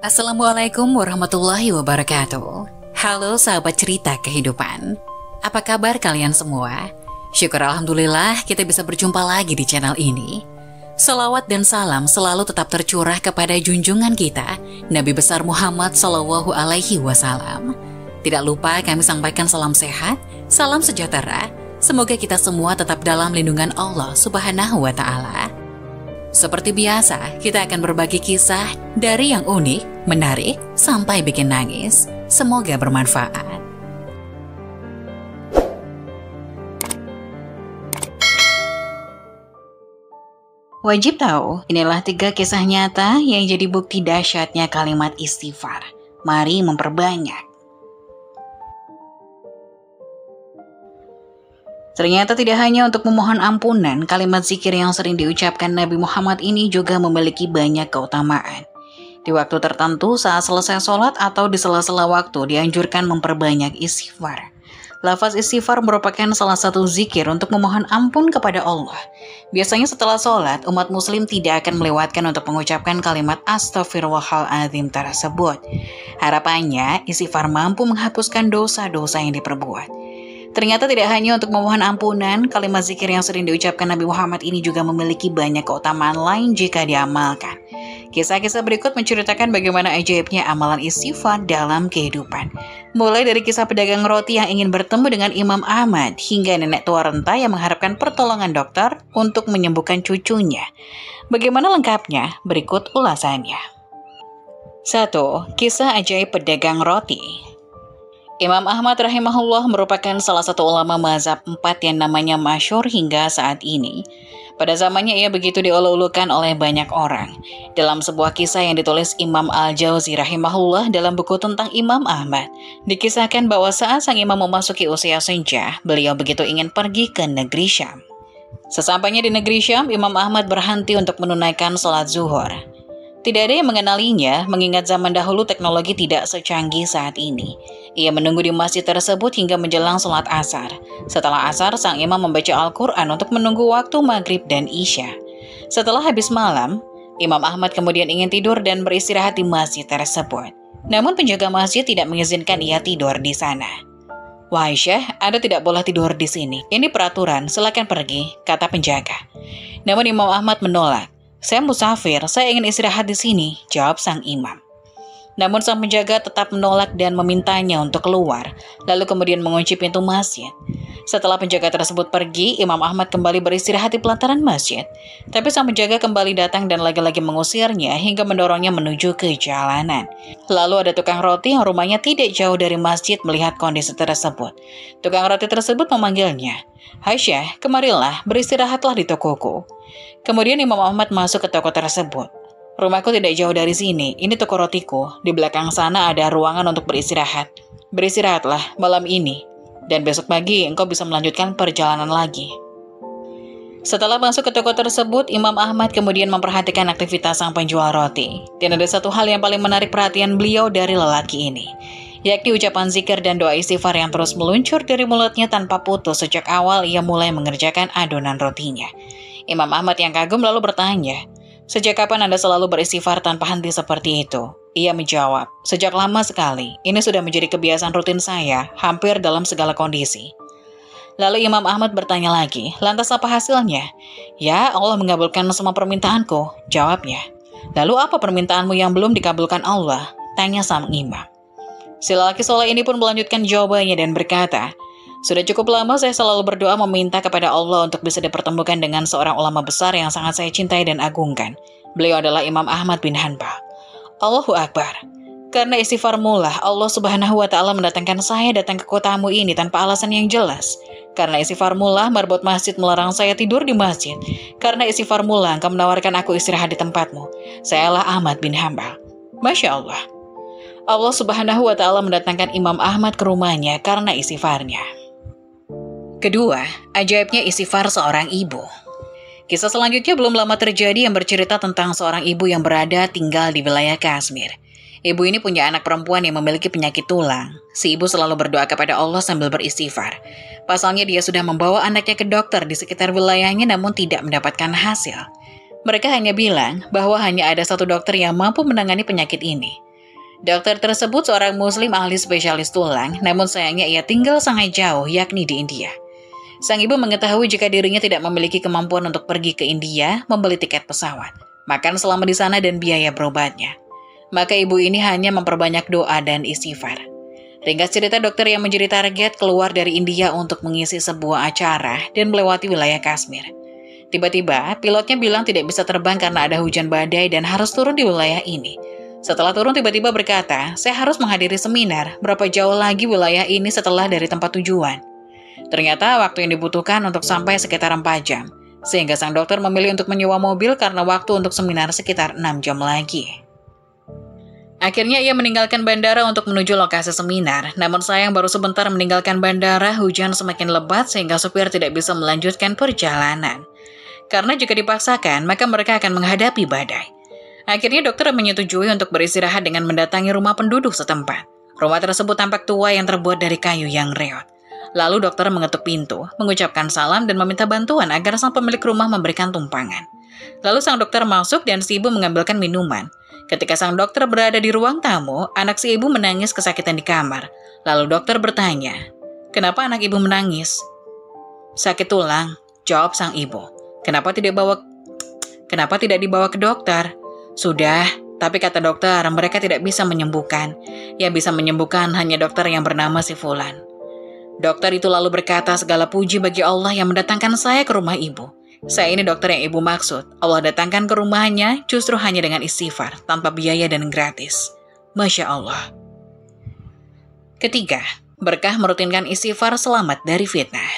Assalamualaikum warahmatullahi wabarakatuh. Halo sahabat cerita kehidupan. Apa kabar kalian semua? Syukur alhamdulillah kita bisa berjumpa lagi di channel ini. Salawat dan salam selalu tetap tercurah kepada junjungan kita, Nabi besar Muhammad Sallallahu Alaihi Wasallam. Tidak lupa kami sampaikan salam sehat, salam sejahtera. Semoga kita semua tetap dalam lindungan Allah Subhanahu wa Ta'ala. Seperti biasa, kita akan berbagi kisah dari yang unik, menarik, sampai bikin nangis. Semoga bermanfaat. Wajib tahu, inilah 3 kisah nyata yang jadi bukti dahsyatnya kalimat istighfar. Mari memperbanyak. Ternyata tidak hanya untuk memohon ampunan, kalimat zikir yang sering diucapkan Nabi Muhammad ini juga memiliki banyak keutamaan. Di waktu tertentu saat selesai sholat atau di sela-sela waktu dianjurkan memperbanyak istighfar. Lafaz istighfar merupakan salah satu zikir untuk memohon ampun kepada Allah. Biasanya setelah sholat, umat muslim tidak akan melewatkan untuk mengucapkan kalimat Astaghfirullahaladzim tersebut. Harapannya, istighfar mampu menghapuskan dosa-dosa yang diperbuat. Ternyata tidak hanya untuk memohon ampunan, kalimat zikir yang sering diucapkan Nabi Muhammad ini juga memiliki banyak keutamaan lain jika diamalkan. Kisah-kisah berikut menceritakan bagaimana ajaibnya amalan istighfar dalam kehidupan. Mulai dari kisah pedagang roti yang ingin bertemu dengan Imam Ahmad, hingga nenek tua renta yang mengharapkan pertolongan dokter untuk menyembuhkan cucunya. Bagaimana lengkapnya? Berikut ulasannya. 1. Kisah ajaib pedagang roti. Imam Ahmad rahimahullah merupakan salah satu ulama mazhab 4 yang namanya masyhur hingga saat ini. Pada zamannya ia begitu diulu-ulukan oleh banyak orang. Dalam sebuah kisah yang ditulis Imam Al-Jauzi rahimahullah dalam buku tentang Imam Ahmad, dikisahkan bahwa saat sang imam memasuki usia senja, beliau begitu ingin pergi ke negeri Syam. Sesampainya di negeri Syam, Imam Ahmad berhenti untuk menunaikan sholat zuhur. Tidak ada yang mengenalinya, mengingat zaman dahulu teknologi tidak secanggih saat ini. Ia menunggu di masjid tersebut hingga menjelang sholat asar. Setelah asar, sang imam membaca Al-Quran untuk menunggu waktu maghrib dan isya. Setelah habis malam, Imam Ahmad kemudian ingin tidur dan beristirahat di masjid tersebut. Namun penjaga masjid tidak mengizinkan ia tidur di sana. "Wahai Syekh, Anda tidak boleh tidur di sini. Ini peraturan, silakan pergi," kata penjaga. Namun Imam Ahmad menolak. "Saya musafir, saya ingin istirahat di sini," jawab sang imam. Namun sang penjaga tetap menolak dan memintanya untuk keluar, lalu kemudian mengunci pintu masjid. Setelah penjaga tersebut pergi, Imam Ahmad kembali beristirahat di pelataran masjid. Tapi sang penjaga kembali datang dan lagi-lagi mengusirnya hingga mendorongnya menuju ke jalanan. Lalu ada tukang roti yang rumahnya tidak jauh dari masjid melihat kondisi tersebut. Tukang roti tersebut memanggilnya, "Hai Syekh, kemarilah, beristirahatlah di tokoku." Kemudian Imam Ahmad masuk ke toko tersebut. "Rumahku tidak jauh dari sini, ini toko rotiku. Di belakang sana ada ruangan untuk beristirahat. Beristirahatlah malam ini, dan besok pagi engkau bisa melanjutkan perjalanan lagi." Setelah masuk ke toko tersebut, Imam Ahmad kemudian memperhatikan aktivitas sang penjual roti. Dan ada satu hal yang paling menarik perhatian beliau dari lelaki ini, yakni ucapan zikir dan doa istighfar yang terus meluncur dari mulutnya tanpa putus sejak awal ia mulai mengerjakan adonan rotinya. Imam Ahmad yang kagum lalu bertanya, "Sejak kapan Anda selalu beristighfar tanpa henti seperti itu?" Ia menjawab, "Sejak lama sekali. Ini sudah menjadi kebiasaan rutin saya, hampir dalam segala kondisi." Lalu Imam Ahmad bertanya lagi, "Lantas apa hasilnya?" "Ya, Allah mengabulkan semua permintaanku," jawabnya. "Lalu apa permintaanmu yang belum dikabulkan Allah?" tanya sang imam. Si lelaki soleh ini pun melanjutkan jawabannya dan berkata, "Sudah cukup lama saya selalu berdoa meminta kepada Allah untuk bisa dipertemukan dengan seorang ulama besar yang sangat saya cintai dan agungkan. Beliau adalah Imam Ahmad bin Hanbal." Allahu Akbar. Karena istighfarmu lah Allah Subhanahu wa Ta'ala mendatangkan saya datang ke kotamu ini tanpa alasan yang jelas. Karena istighfarmu lah marbot masjid melarang saya tidur di masjid. Karena istighfarmu lah engkau menawarkan aku istirahat di tempatmu. Sayalah Ahmad bin Hanbal. Masya Allah. Allah Subhanahu wa Ta'ala mendatangkan Imam Ahmad ke rumahnya karena istighfarnya. Kedua, ajaibnya istighfar seorang ibu. Kisah selanjutnya belum lama terjadi yang bercerita tentang seorang ibu yang berada tinggal di wilayah Kashmir. Ibu ini punya anak perempuan yang memiliki penyakit tulang. Si ibu selalu berdoa kepada Allah sambil beristighfar. Pasalnya dia sudah membawa anaknya ke dokter di sekitar wilayahnya namun tidak mendapatkan hasil. Mereka hanya bilang bahwa hanya ada satu dokter yang mampu menangani penyakit ini. Dokter tersebut seorang muslim ahli spesialis tulang, namun sayangnya ia tinggal sangat jauh, yakni di India. Sang ibu mengetahui jika dirinya tidak memiliki kemampuan untuk pergi ke India, membeli tiket pesawat, makan selama di sana dan biaya berobatnya. Maka ibu ini hanya memperbanyak doa dan istighfar. Ringkas cerita, dokter yang menjadi target keluar dari India untuk mengisi sebuah acara dan melewati wilayah Kashmir. Tiba-tiba, pilotnya bilang tidak bisa terbang karena ada hujan badai dan harus turun di wilayah ini. Setelah turun, tiba-tiba berkata, saya harus menghadiri seminar, berapa jauh lagi wilayah ini setelah dari tempat tujuan. Ternyata waktu yang dibutuhkan untuk sampai sekitar 4 jam, sehingga sang dokter memilih untuk menyewa mobil karena waktu untuk seminar sekitar 6 jam lagi. Akhirnya ia meninggalkan bandara untuk menuju lokasi seminar, namun sayang baru sebentar meninggalkan bandara, hujan semakin lebat sehingga supir tidak bisa melanjutkan perjalanan. Karena jika dipaksakan, maka mereka akan menghadapi badai. Akhirnya dokter menyetujui untuk beristirahat dengan mendatangi rumah penduduk setempat. Rumah tersebut tampak tua yang terbuat dari kayu yang reot. Lalu dokter mengetuk pintu, mengucapkan salam dan meminta bantuan agar sang pemilik rumah memberikan tumpangan. Lalu sang dokter masuk dan si ibu mengambilkan minuman. Ketika sang dokter berada di ruang tamu, anak si ibu menangis kesakitan di kamar. Lalu dokter bertanya, "Kenapa anak ibu menangis?" "Sakit tulang," jawab sang ibu. Kenapa tidak dibawa ke dokter?" "Sudah, tapi kata dokter mereka tidak bisa menyembuhkan. Yang bisa menyembuhkan hanya dokter yang bernama si Fulan." Dokter itu lalu berkata, "Segala puji bagi Allah yang mendatangkan saya ke rumah ibu. Saya ini dokter yang ibu maksud. Allah datangkan ke rumahnya justru hanya dengan istighfar, tanpa biaya dan gratis." Masya Allah. Ketiga, berkah merutinkan istighfar selamat dari fitnah.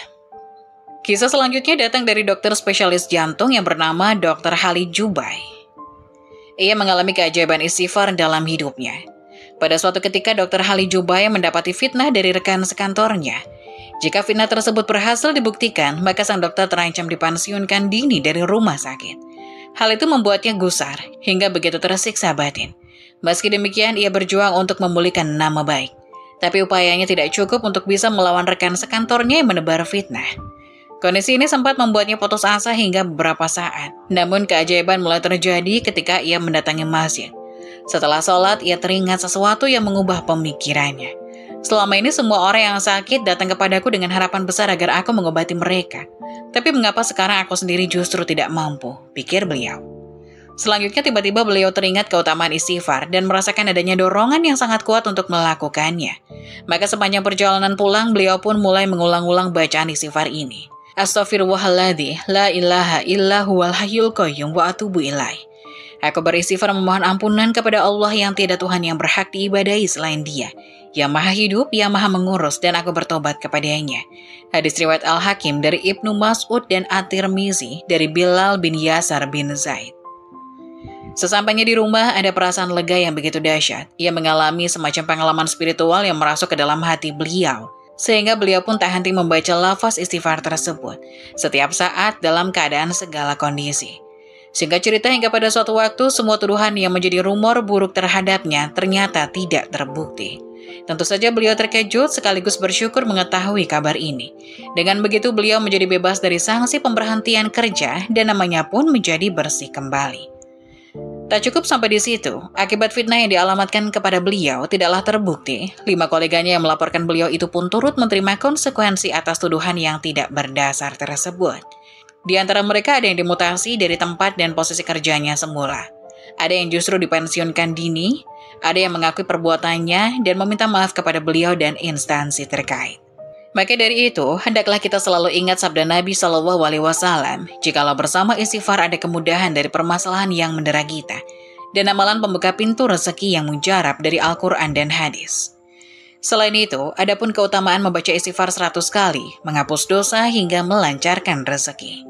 Kisah selanjutnya datang dari dokter spesialis jantung yang bernama Dr. Khalid Jubai. Ia mengalami keajaiban istighfar dalam hidupnya. Pada suatu ketika, Dr. Khalid Jubai mendapati fitnah dari rekan sekantornya. Jika fitnah tersebut berhasil dibuktikan, maka sang dokter terancam dipensiunkan dini dari rumah sakit. Hal itu membuatnya gusar, hingga begitu tersiksa batin. Meski demikian, ia berjuang untuk memulihkan nama baik. Tapi upayanya tidak cukup untuk bisa melawan rekan sekantornya yang menebar fitnah. Kondisi ini sempat membuatnya putus asa hingga beberapa saat. Namun keajaiban mulai terjadi ketika ia mendatangi masjid. Setelah sholat, ia teringat sesuatu yang mengubah pemikirannya. Selama ini semua orang yang sakit datang kepadaku dengan harapan besar agar aku mengobati mereka. Tapi mengapa sekarang aku sendiri justru tidak mampu, pikir beliau. Selanjutnya tiba-tiba beliau teringat keutamaan istighfar dan merasakan adanya dorongan yang sangat kuat untuk melakukannya. Maka sepanjang perjalanan pulang, beliau pun mulai mengulang-ulang bacaan istighfar ini. Astaghfirullahaladzim, la ilaha illa huwal hayyul qayyum wa atubu ilaih. Aku beristighfar memohon ampunan kepada Allah yang tiada Tuhan yang berhak diibadahi selain Dia, yang maha hidup, yang maha mengurus, dan aku bertobat kepadanya. Hadis riwayat Al-Hakim dari Ibnu Mas'ud dan At-Tirmizi dari Bilal bin Yasar bin Zaid. Sesampainya di rumah, ada perasaan lega yang begitu dahsyat. Ia mengalami semacam pengalaman spiritual yang merasuk ke dalam hati beliau, sehingga beliau pun tak henti membaca lafaz istighfar tersebut setiap saat dalam keadaan segala kondisi. Sehingga cerita hingga pada suatu waktu, semua tuduhan yang menjadi rumor buruk terhadapnya ternyata tidak terbukti. Tentu saja beliau terkejut sekaligus bersyukur mengetahui kabar ini. Dengan begitu beliau menjadi bebas dari sanksi pemberhentian kerja dan namanya pun menjadi bersih kembali. Tak cukup sampai di situ, akibat fitnah yang dialamatkan kepada beliau tidaklah terbukti. 5 koleganya yang melaporkan beliau itu pun turut menerima konsekuensi atas tuduhan yang tidak berdasar tersebut. Di antara mereka ada yang dimutasi dari tempat dan posisi kerjanya semula. Ada yang justru dipensiunkan dini, ada yang mengakui perbuatannya dan meminta maaf kepada beliau dan instansi terkait. Maka dari itu, hendaklah kita selalu ingat sabda Nabi SAW, jikalau bersama istighfar ada kemudahan dari permasalahan yang mendera kita, dan amalan pembuka pintu rezeki yang mujarab dari Al-Quran dan hadis. Selain itu, adapun keutamaan membaca istighfar 100 kali, menghapus dosa hingga melancarkan rezeki.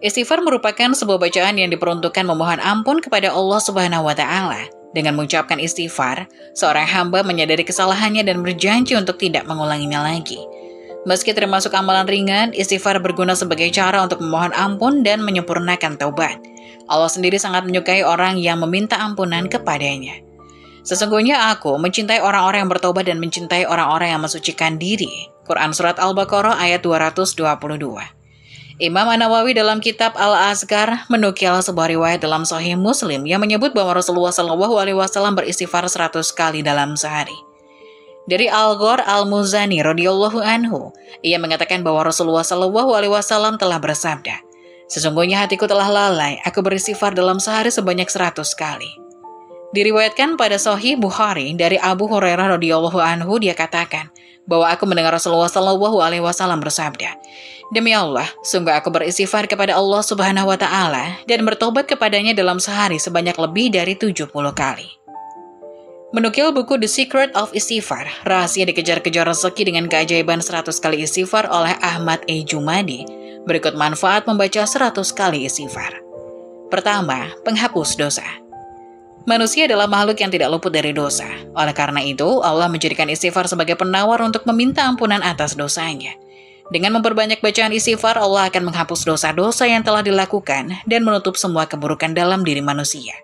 Istighfar merupakan sebuah bacaan yang diperuntukkan memohon ampun kepada Allah Subhanahu wa Ta'ala. Dengan mengucapkan istighfar, seorang hamba menyadari kesalahannya dan berjanji untuk tidak mengulanginya lagi. Meski termasuk amalan ringan, istighfar berguna sebagai cara untuk memohon ampun dan menyempurnakan taubat. Allah sendiri sangat menyukai orang yang meminta ampunan kepadanya. Sesungguhnya aku mencintai orang-orang yang bertobat dan mencintai orang-orang yang mensucikan diri. Quran Surat Al-Baqarah ayat 222. Imam An-Nawawi dalam kitab Al-Azkar menukil sebuah riwayat dalam Sahih Muslim yang menyebut bahwa Rasulullah SAW beristighfar 100 kali dalam sehari. Dari Al-Ghor Al-Muzani radhiyallahu anhu, ia mengatakan bahwa Rasulullah SAW telah bersabda, "Sesungguhnya hatiku telah lalai, aku beristighfar dalam sehari sebanyak 100 kali." Diriwayatkan pada Sahih Bukhari dari Abu Hurairah radhiyallahu anhu, dia katakan bahwa aku mendengar Rasulullah SAW bersabda, "Demi Allah, sungguh aku beristighfar kepada Allah Subhanahu wa Ta'ala dan bertobat kepadanya dalam sehari sebanyak lebih dari 70 kali." Menukil buku The Secret of Istighfar, rahasia dikejar-kejar rezeki dengan keajaiban 100 kali istighfar oleh Ahmad E. Jumadi, berikut manfaat membaca 100 kali istighfar. Pertama, penghapus dosa. Manusia adalah makhluk yang tidak luput dari dosa. Oleh karena itu, Allah menjadikan istighfar sebagai penawar untuk meminta ampunan atas dosanya. Dengan memperbanyak bacaan istighfar, Allah akan menghapus dosa-dosa yang telah dilakukan dan menutup semua keburukan dalam diri manusia.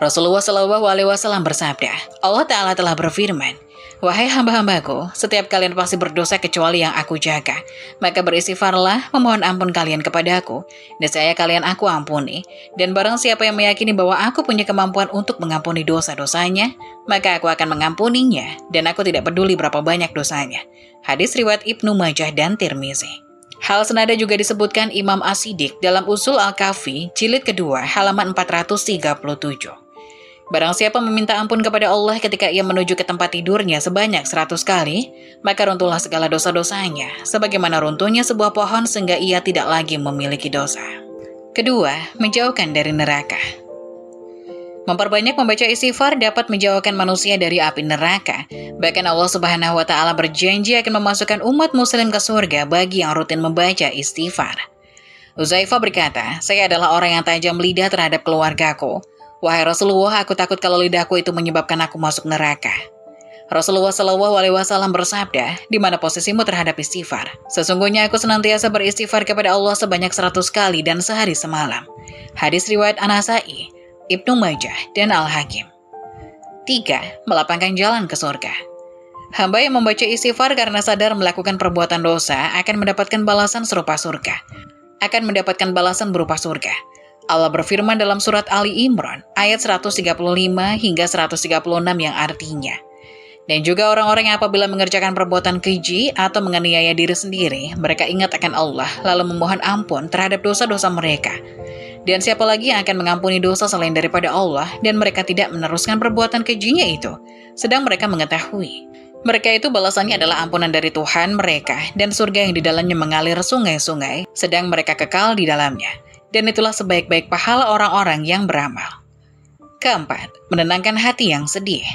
Rasulullah SAW bersabda, Allah Ta'ala telah berfirman, "Wahai hamba-hambaku, setiap kalian pasti berdosa kecuali yang aku jaga. Maka beristighfarlah, memohon ampun kalian kepadaku, niscaya kalian aku ampuni. Dan barang siapa yang meyakini bahwa aku punya kemampuan untuk mengampuni dosa-dosanya, maka aku akan mengampuninya, dan aku tidak peduli berapa banyak dosanya." Hadis riwayat Ibnu Majah dan Tirmizi. Hal senada juga disebutkan Imam As-Siddiq dalam Usul Al-Kafi, jilid kedua, halaman 437. Barang siapa meminta ampun kepada Allah ketika ia menuju ke tempat tidurnya sebanyak 100 kali, maka runtuhlah segala dosa-dosanya, sebagaimana runtuhnya sebuah pohon sehingga ia tidak lagi memiliki dosa. Kedua, menjauhkan dari neraka. Memperbanyak membaca istighfar dapat menjauhkan manusia dari api neraka. Bahkan Allah Subhanahu wa Ta'ala berjanji akan memasukkan umat muslim ke surga bagi yang rutin membaca istighfar. Uzaifah berkata, "Saya adalah orang yang tajam lidah terhadap keluargaku. Wahai Rasulullah, aku takut kalau lidahku itu menyebabkan aku masuk neraka." Rasulullah SAW bersabda, "Di mana posisimu terhadap istighfar? Sesungguhnya aku senantiasa beristighfar kepada Allah sebanyak 100 kali dan sehari semalam." Hadis riwayat An-Nasai, Ibnu Majah, dan Al-Hakim. 3. Melapangkan jalan ke surga. Hamba yang membaca istighfar karena sadar melakukan perbuatan dosa akan mendapatkan balasan serupa surga. Allah berfirman dalam surat Ali Imran, ayat 135 hingga 136 yang artinya, "Dan juga orang-orang yang apabila mengerjakan perbuatan keji atau menganiaya diri sendiri, mereka ingat akan Allah, lalu memohon ampun terhadap dosa-dosa mereka. Dan siapa lagi yang akan mengampuni dosa selain daripada Allah, dan mereka tidak meneruskan perbuatan kejinya itu, sedang mereka mengetahui. Mereka itu balasannya adalah ampunan dari Tuhan mereka, dan surga yang di dalamnya mengalir sungai-sungai, sedang mereka kekal di dalamnya. Dan itulah sebaik-baik pahala orang-orang yang beramal." Keempat, menenangkan hati yang sedih.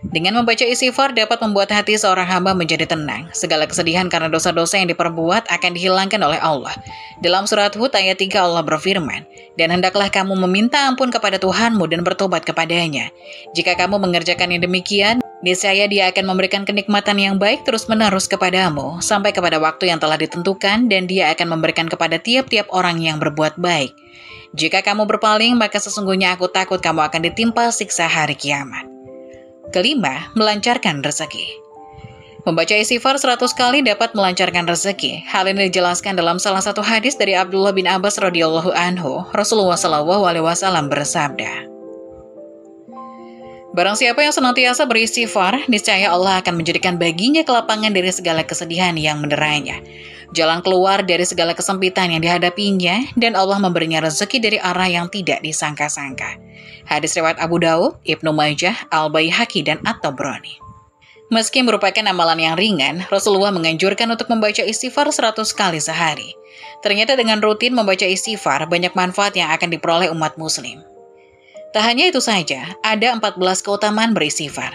Dengan membaca istighfar dapat membuat hati seorang hamba menjadi tenang. Segala kesedihan karena dosa-dosa yang diperbuat akan dihilangkan oleh Allah. Dalam surat Hud ayat 3 Allah berfirman, "Dan hendaklah kamu meminta ampun kepada Tuhanmu dan bertobat kepadanya. Jika kamu mengerjakan yang demikian, niscaya Dia akan memberikan kenikmatan yang baik terus-menerus kepadamu, sampai kepada waktu yang telah ditentukan, dan Dia akan memberikan kepada tiap-tiap orang yang berbuat baik. Jika kamu berpaling, maka sesungguhnya aku takut kamu akan ditimpa siksa hari kiamat." Kelima, melancarkan rezeki. Membaca istighfar 100 kali dapat melancarkan rezeki. Hal ini dijelaskan dalam salah satu hadis dari Abdullah bin Abbas radhiyallahu anhu. Rasulullah SAW bersabda, "Barang siapa yang senantiasa beristighfar, niscaya Allah akan menjadikan baginya kelapangan dari segala kesedihan yang menderanya, jalan keluar dari segala kesempitan yang dihadapinya, dan Allah memberinya rezeki dari arah yang tidak disangka-sangka." Hadis riwayat Abu Daud, Ibnu Majah, Al-Baihaqi, dan At-Tabrani. Meski merupakan amalan yang ringan, Rasulullah menganjurkan untuk membaca istighfar 100 kali sehari. Ternyata dengan rutin membaca istighfar, banyak manfaat yang akan diperoleh umat muslim. Tak hanya itu saja, ada 14 keutamaan beristighfar.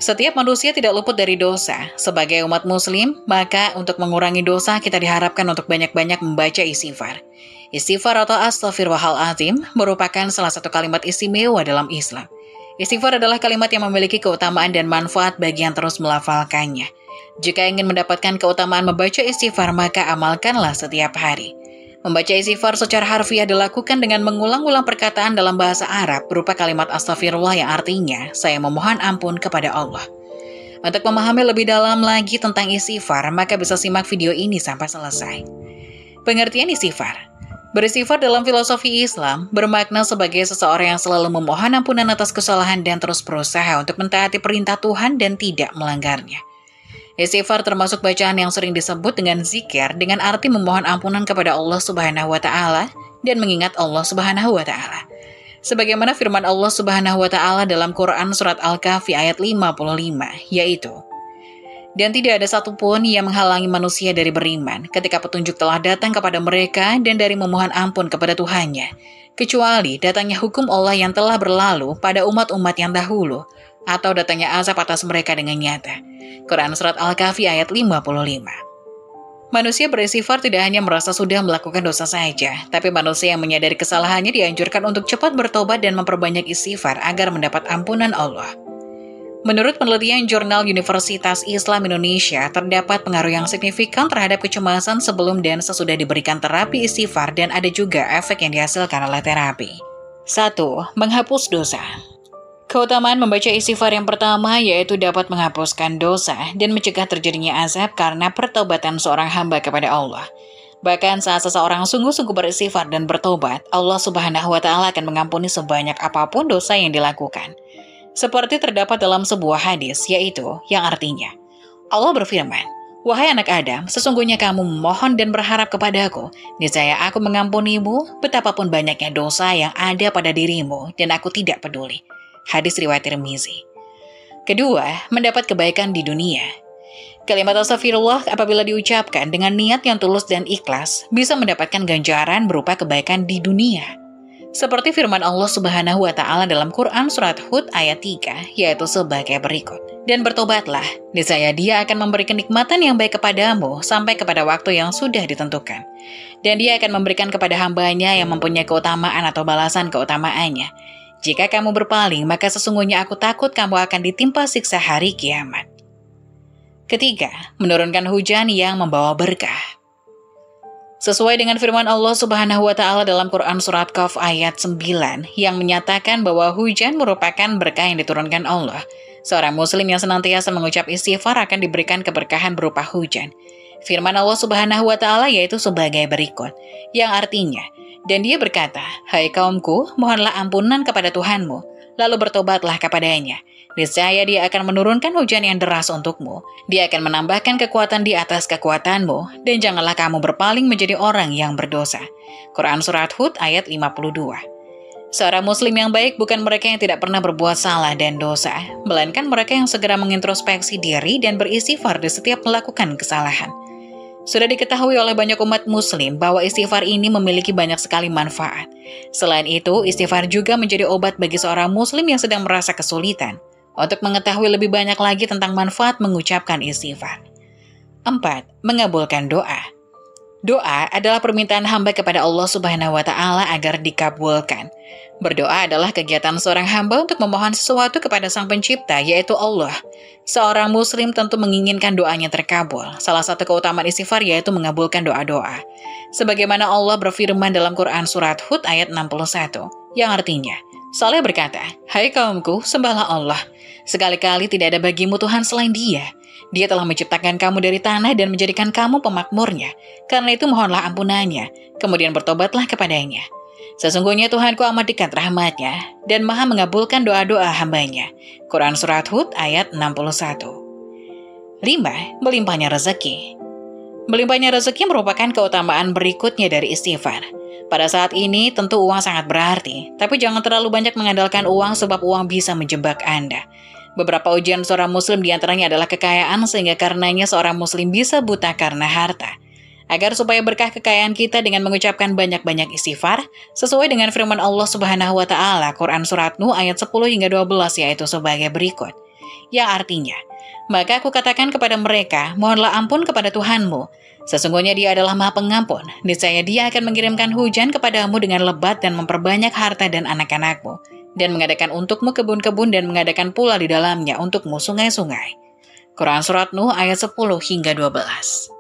Setiap manusia tidak luput dari dosa. Sebagai umat muslim, maka untuk mengurangi dosa kita diharapkan untuk banyak-banyak membaca istighfar. Istighfar atau astaghfirullahaladzim merupakan salah satu kalimat istimewa dalam Islam. Istighfar adalah kalimat yang memiliki keutamaan dan manfaat bagi yang terus melafalkannya. Jika ingin mendapatkan keutamaan membaca istighfar, maka amalkanlah setiap hari. Membaca istighfar secara harfiah dilakukan dengan mengulang-ulang perkataan dalam bahasa Arab berupa kalimat astagfirullah yang artinya, saya memohon ampun kepada Allah. Untuk memahami lebih dalam lagi tentang istighfar, maka bisa simak video ini sampai selesai. Pengertian istighfar. Beristighfar dalam filosofi Islam bermakna sebagai seseorang yang selalu memohon ampunan atas kesalahan dan terus berusaha untuk mentaati perintah Tuhan dan tidak melanggarnya. Istighfar termasuk bacaan yang sering disebut dengan zikir dengan arti memohon ampunan kepada Allah Subhanahu wa taala dan mengingat Allah Subhanahu wa taala. Sebagaimana firman Allah Subhanahu wa taala dalam Quran surat Al-Kahfi ayat 55, yaitu, "Dan tidak ada satupun yang menghalangi manusia dari beriman ketika petunjuk telah datang kepada mereka dan dari memohon ampun kepada Tuhannya, kecuali datangnya hukum Allah yang telah berlalu pada umat-umat yang dahulu, atau datangnya azab atas mereka dengan nyata." Quran surat Al-Kahfi ayat 55. Manusia beristighfar tidak hanya merasa sudah melakukan dosa saja, tapi manusia yang menyadari kesalahannya dianjurkan untuk cepat bertobat dan memperbanyak istighfar agar mendapat ampunan Allah. Menurut penelitian Jurnal Universitas Islam Indonesia, terdapat pengaruh yang signifikan terhadap kecemasan sebelum dan sesudah diberikan terapi istighfar dan ada juga efek yang dihasilkan oleh terapi. 1. Menghapus dosa. Keutamaan membaca istighfar yang pertama yaitu dapat menghapuskan dosa dan mencegah terjadinya azab karena pertobatan seorang hamba kepada Allah. Bahkan saat seseorang sungguh-sungguh beristighfar dan bertobat, Allah Subhanahu wa taala akan mengampuni sebanyak apapun dosa yang dilakukan. Seperti terdapat dalam sebuah hadis, yaitu yang artinya, Allah berfirman, "Wahai anak Adam, sesungguhnya kamu memohon dan berharap kepadaku, niscaya aku mengampunimu betapapun banyaknya dosa yang ada pada dirimu, dan aku tidak peduli." Hadis riwayat Tirmizi. Kedua, mendapat kebaikan di dunia. Kalimat astagfirullah apabila diucapkan dengan niat yang tulus dan ikhlas, bisa mendapatkan ganjaran berupa kebaikan di dunia. Seperti firman Allah Subhanahu wa taala dalam Quran surat Hud ayat 3, yaitu sebagai berikut. "Dan bertobatlah, niscaya Dia akan memberi kenikmatan yang baik kepadamu sampai kepada waktu yang sudah ditentukan. Dan Dia akan memberikan kepada hambanya yang mempunyai keutamaan atau balasan keutamaannya. Jika kamu berpaling, maka sesungguhnya aku takut kamu akan ditimpa siksa hari kiamat." Ketiga, menurunkan hujan yang membawa berkah. Sesuai dengan firman Allah Subhanahu wa taala dalam Quran surat Qaf ayat 9 yang menyatakan bahwa hujan merupakan berkah yang diturunkan Allah. Seorang muslim yang senantiasa mengucap istighfar akan diberikan keberkahan berupa hujan. Firman Allah Subhanahu wa taala yaitu sebagai berikut, yang artinya, "Dan Dia berkata, hai kaumku, mohonlah ampunan kepada Tuhanmu, lalu bertobatlah kepadanya. Niscaya Dia akan menurunkan hujan yang deras untukmu. Dia akan menambahkan kekuatan di atas kekuatanmu, dan janganlah kamu berpaling menjadi orang yang berdosa." Quran surat Hud ayat 52. Seorang muslim yang baik bukan mereka yang tidak pernah berbuat salah dan dosa, melainkan mereka yang segera mengintrospeksi diri dan beristighfar di setiap melakukan kesalahan. Sudah diketahui oleh banyak umat muslim bahwa istighfar ini memiliki banyak sekali manfaat. Selain itu, istighfar juga menjadi obat bagi seorang muslim yang sedang merasa kesulitan untuk mengetahui lebih banyak lagi tentang manfaat mengucapkan istighfar. 4. Mengabulkan doa. Doa adalah permintaan hamba kepada Allah Subhanahu wa taala agar dikabulkan. Berdoa adalah kegiatan seorang hamba untuk memohon sesuatu kepada Sang Pencipta, yaitu Allah. Seorang muslim tentu menginginkan doanya terkabul. Salah satu keutamaan istighfar yaitu mengabulkan doa-doa. Sebagaimana Allah berfirman dalam Quran surat Hud ayat 61, yang artinya, Saleh berkata, "Hai kaumku, sembahlah Allah. Sekali-kali tidak ada bagimu Tuhan selain Dia. Dia telah menciptakan kamu dari tanah dan menjadikan kamu pemakmurnya. Karena itu mohonlah ampunannya, kemudian bertobatlah kepadanya. Sesungguhnya Tuhanku amat dekat rahmatnya dan maha mengabulkan doa-doa hambanya." Quran surat Hud ayat 61. 5. Melimpahnya rezeki. Melimpahnya rezeki merupakan keutamaan berikutnya dari istighfar. Pada saat ini tentu uang sangat berarti, tapi jangan terlalu banyak mengandalkan uang sebab uang bisa menjebak Anda. Beberapa ujian seorang muslim diantaranya adalah kekayaan, sehingga karenanya seorang muslim bisa buta karena harta. Agar supaya berkah kekayaan kita dengan mengucapkan banyak-banyak istighfar, sesuai dengan firman Allah Subhanahu wa taala Quran surat Nuh ayat 10 hingga 12 yaitu sebagai berikut. Yang artinya, "Maka aku katakan kepada mereka, mohonlah ampun kepada Tuhanmu. Sesungguhnya Dia adalah Maha Pengampun. Niscaya Dia akan mengirimkan hujan kepadamu dengan lebat dan memperbanyak harta dan anak-anakmu, dan mengadakan untukmu kebun-kebun dan mengadakan pula di dalamnya untukmu sungai-sungai." Quran surat Nuh ayat 10 hingga 12.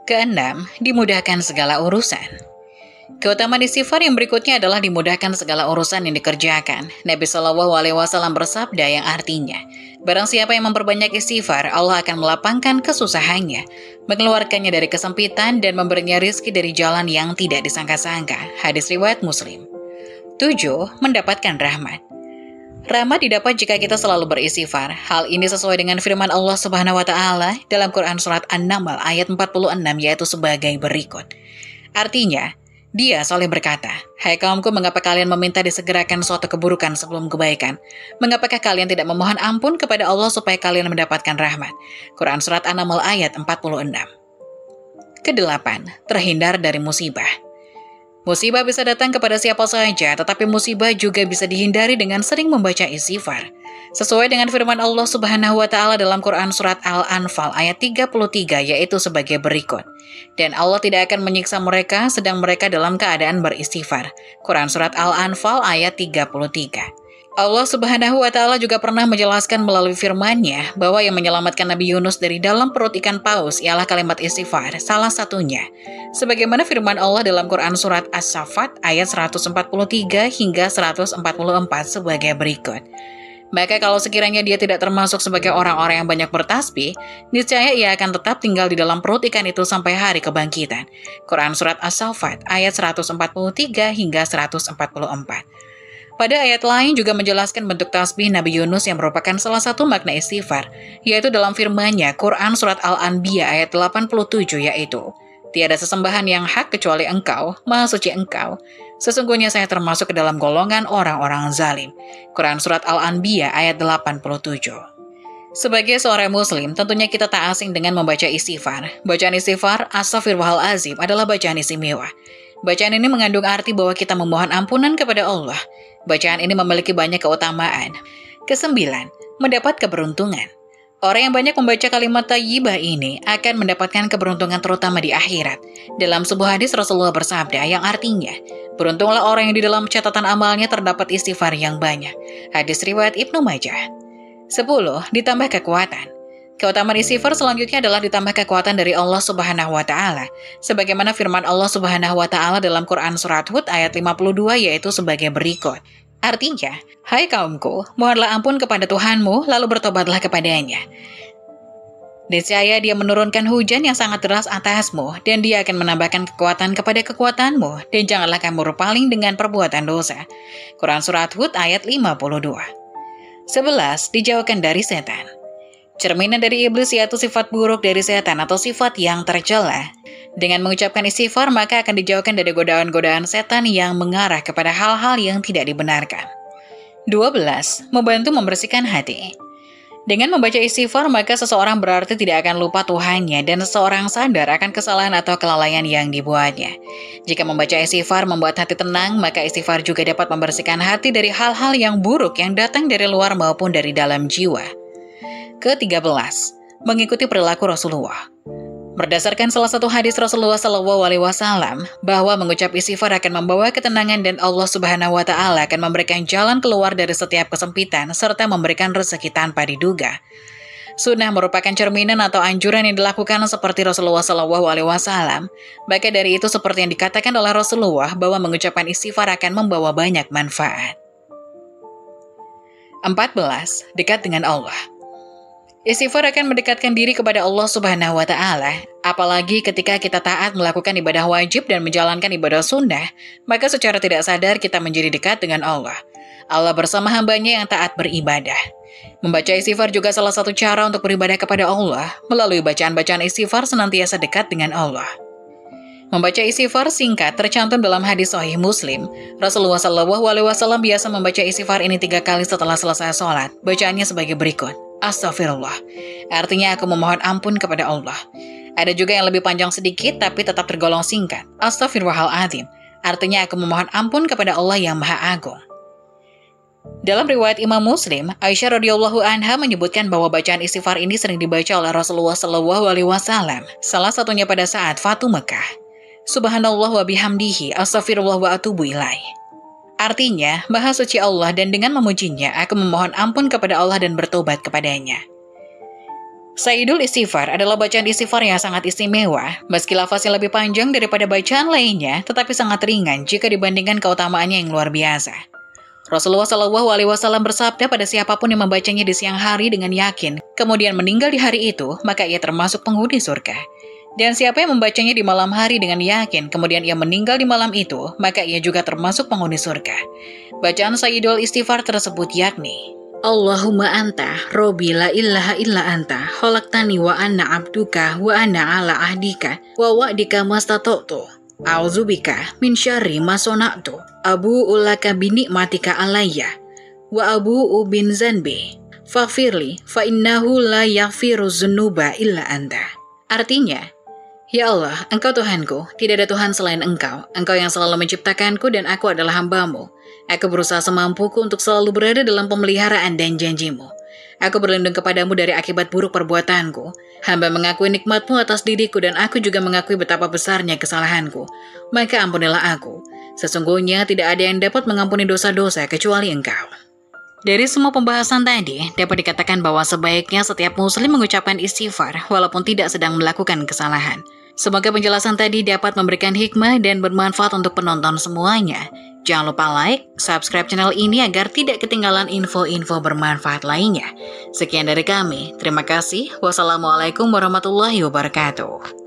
Keenam, dimudahkan segala urusan. Keutamaan istighfar yang berikutnya adalah dimudahkan segala urusan yang dikerjakan. Nabi Shallallahu Alaihi Wasallam bersabda yang artinya, barang siapa yang memperbanyak istighfar, Allah akan melapangkan kesusahannya, mengeluarkannya dari kesempitan dan memberinya rizki dari jalan yang tidak disangka-sangka. Hadis riwayat Muslim. 7. Mendapatkan rahmat. Rahmat didapat jika kita selalu beristighfar. Hal ini sesuai dengan firman Allah Subhanahu wa taala dalam Quran surat An-Naml ayat 46 yaitu sebagai berikut. Artinya, Dia Saleh berkata, "Hai kaumku, mengapa kalian meminta disegerakan suatu keburukan sebelum kebaikan? Mengapakah kalian tidak memohon ampun kepada Allah supaya kalian mendapatkan rahmat?" Quran surat An-Naml ayat 46. Kedelapan, terhindar dari musibah. Musibah bisa datang kepada siapa saja, tetapi musibah juga bisa dihindari dengan sering membaca istighfar. Sesuai dengan firman Allah Subhanahu wa taala dalam Quran surat Al-Anfal ayat 33 yaitu sebagai berikut. Dan Allah tidak akan menyiksa mereka sedang mereka dalam keadaan beristighfar. Quran surat Al-Anfal ayat 33. Allah Subhanahu wa taala juga pernah menjelaskan melalui firman-Nya bahwa yang menyelamatkan Nabi Yunus dari dalam perut ikan paus ialah kalimat istighfar, salah satunya. Sebagaimana firman Allah dalam Quran surat As-Saffat ayat 143 hingga 144 sebagai berikut. Maka kalau sekiranya dia tidak termasuk sebagai orang-orang yang banyak bertasbih, niscaya ia akan tetap tinggal di dalam perut ikan itu sampai hari kebangkitan. Quran surat As-Saffat ayat 143 hingga 144. Pada ayat lain juga menjelaskan bentuk tasbih Nabi Yunus yang merupakan salah satu makna istighfar, yaitu dalam firman-Nya Quran surat Al-Anbiya ayat 87 yaitu, "Tiada sesembahan yang hak kecuali Engkau, Maha Suci Engkau. Sesungguhnya saya termasuk ke dalam golongan orang-orang zalim." Quran surat Al-Anbiya ayat 87. Sebagai seorang muslim, tentunya kita tak asing dengan membaca istighfar. Bacaan istighfar, Astaghfirullahaladzim, adalah bacaan istimewa. Bacaan ini mengandung arti bahwa kita memohon ampunan kepada Allah. Bacaan ini memiliki banyak keutamaan. Kesembilan, mendapat keberuntungan. Orang yang banyak membaca kalimat thayyibah ini akan mendapatkan keberuntungan terutama di akhirat. Dalam sebuah hadis Rasulullah bersabda yang artinya, beruntunglah orang yang di dalam catatan amalnya terdapat istighfar yang banyak. Hadis riwayat Ibnu Majah. 10. Ditambah kekuatan. Keutamaan istighfar selanjutnya adalah ditambah kekuatan dari Allah Subhanahu wa taala. Sebagaimana firman Allah Subhanahu wa taala dalam Quran surat Hud ayat 52 yaitu sebagai berikut. Artinya, "Hai kaumku, mohonlah ampun kepada Tuhanmu lalu bertobatlah kepadanya. Niscaya Dia menurunkan hujan yang sangat deras atasmu dan Dia akan menambahkan kekuatan kepada kekuatanmu dan janganlah kamu berpaling dengan perbuatan dosa." Quran surat Hud ayat 52. 11. Dijauhkan dari setan. Cerminan dari iblis yaitu sifat buruk dari setan atau sifat yang tercela. Dengan mengucapkan istighfar maka akan dijauhkan dari godaan-godaan setan yang mengarah kepada hal-hal yang tidak dibenarkan. 12. Membantu membersihkan hati. Dengan membaca istighfar maka seseorang berarti tidak akan lupa Tuhannya dan seseorang sadar akan kesalahan atau kelalaian yang dibuatnya. Jika membaca istighfar membuat hati tenang, maka istighfar juga dapat membersihkan hati dari hal-hal yang buruk yang datang dari luar maupun dari dalam jiwa. Ke-13. Mengikuti perilaku Rasulullah. Berdasarkan salah satu hadis Rasulullah SAW bahwa mengucap istighfar akan membawa ketenangan dan Allah Subhanahu wa taala akan memberikan jalan keluar dari setiap kesempitan serta memberikan rezeki tanpa diduga. Sunnah merupakan cerminan atau anjuran yang dilakukan seperti Rasulullah SAW. Maka dari itu seperti yang dikatakan oleh Rasulullah bahwa mengucapkan istighfar akan membawa banyak manfaat. 14. Dekat dengan Allah. Istighfar akan mendekatkan diri kepada Allah Subhanahu wa taala. Apalagi ketika kita taat melakukan ibadah wajib dan menjalankan ibadah sunnah, maka secara tidak sadar kita menjadi dekat dengan Allah. Allah bersama hambanya yang taat beribadah. Membaca istighfar juga salah satu cara untuk beribadah kepada Allah. Melalui bacaan-bacaan istighfar senantiasa dekat dengan Allah. Membaca istighfar singkat tercantum dalam hadis Sahih Muslim. Rasulullah SAW biasa membaca istighfar ini 3 kali setelah selesai sholat. Bacaannya sebagai berikut. Astagfirullah. Artinya aku memohon ampun kepada Allah. Ada juga yang lebih panjang sedikit tapi tetap tergolong singkat. Astaghfirullahaladzim. Artinya aku memohon ampun kepada Allah yang Maha Agung. Dalam riwayat Imam Muslim, Aisyah radhiyallahu anha menyebutkan bahwa bacaan istighfar ini sering dibaca oleh Rasulullah SAW. Salah satunya pada saat Fatu Mekah. Subhanallah wa bihamdihi, astaghfirullah wa atubu ilaih. Artinya, Maha Suci Allah dan dengan memujinya, aku memohon ampun kepada Allah dan bertobat kepadanya. Sayyidul Istighfar adalah bacaan istighfar yang sangat istimewa. Meski lafaznya lebih panjang daripada bacaan lainnya, tetapi sangat ringan jika dibandingkan keutamaannya yang luar biasa. Rasulullah SAW bersabda pada siapapun yang membacanya di siang hari dengan yakin, kemudian meninggal di hari itu, maka ia termasuk penghuni surga. Dan siapa yang membacanya di malam hari dengan yakin, kemudian ia meninggal di malam itu, maka ia juga termasuk penghuni surga. Bacaan Sayyidul Istighfar tersebut yakni, Allahumma anta, Robbi la ilaha illa anta, khalaqtani wa anna abduka wa ana ala ahdika, wa wa'dika mastata'tu, a'udzubika min syarri ma sona'tu, abu'u laka binikmatika alayya, wa abu'u bin zanbi, faghfirli fa innahu la yaghfiru dzunuba illa anta. Artinya, ya Allah, Engkau Tuhanku, tidak ada Tuhan selain Engkau. Engkau yang selalu menciptakanku dan aku adalah hamba-Mu. Aku berusaha semampuku untuk selalu berada dalam pemeliharaan dan janji-Mu. Aku berlindung kepadamu dari akibat buruk perbuatanku. Hamba mengakui nikmat-Mu atas diriku dan aku juga mengakui betapa besarnya kesalahanku. Maka ampunilah aku. Sesungguhnya tidak ada yang dapat mengampuni dosa-dosa kecuali Engkau. Dari semua pembahasan tadi, dapat dikatakan bahwa sebaiknya setiap muslim mengucapkan istighfar walaupun tidak sedang melakukan kesalahan. Semoga penjelasan tadi dapat memberikan hikmah dan bermanfaat untuk penonton semuanya. Jangan lupa like, subscribe channel ini agar tidak ketinggalan info-info bermanfaat lainnya. Sekian dari kami, terima kasih. Wassalamualaikum warahmatullahi wabarakatuh.